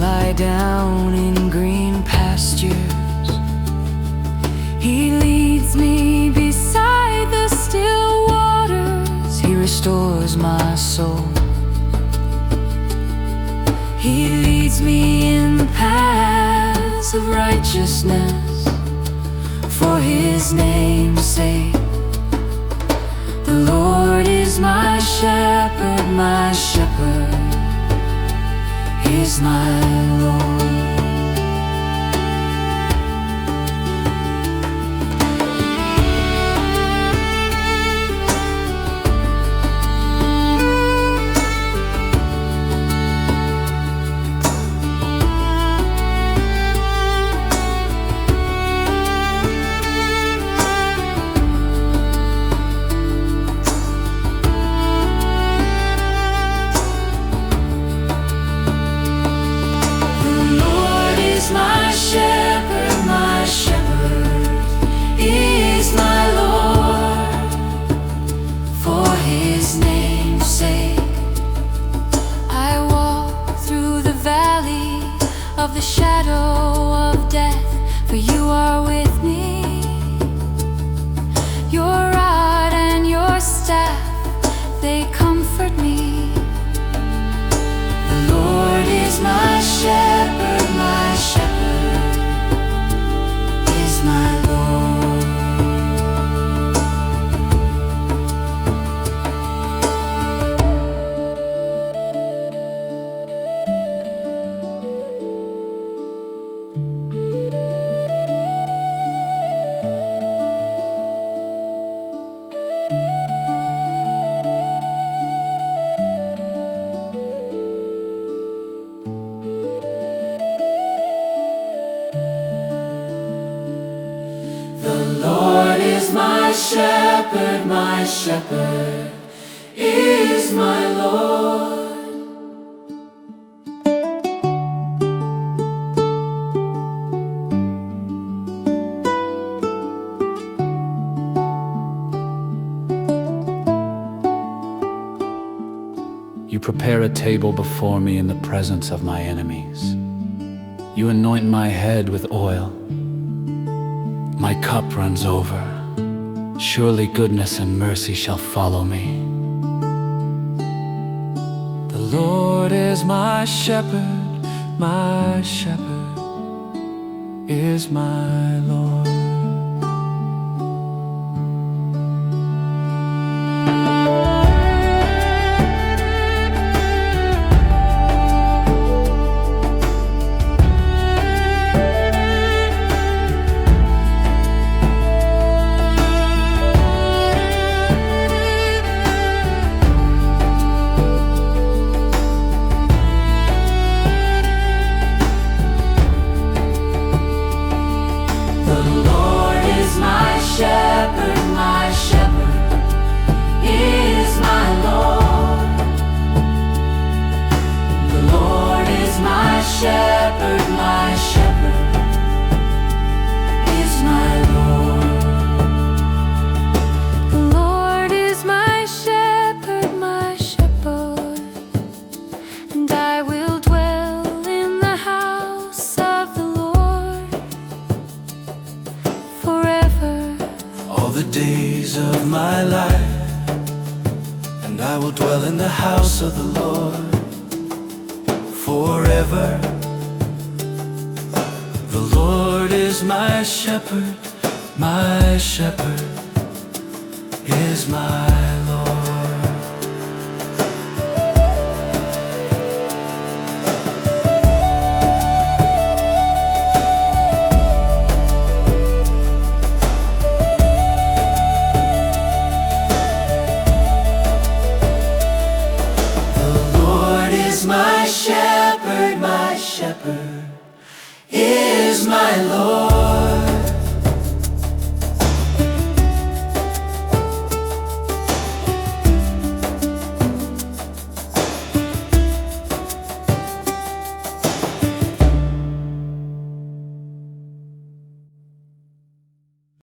lie down in green pastures. He leads me beside the still waters. He restores my soul. He leads me in the paths of righteousness for His name's sake. The Lord is my shepherd, my shepherd is my Lord. Of the shadow of death, for you are with me. Your rod and your staff, they comfort me. The Lord is my shepherd, is my Lord. My shepherd is my Lord. You prepare a table before me in the presence of my enemies. You anoint my head with oil. My cup runs over. Surely goodness and mercy shall follow me. The Lord is my shepherd is my Lord. Days of my life, and I will dwell in the house of the Lord forever. The Lord is my shepherd is my Lord. My shepherd is my Lord.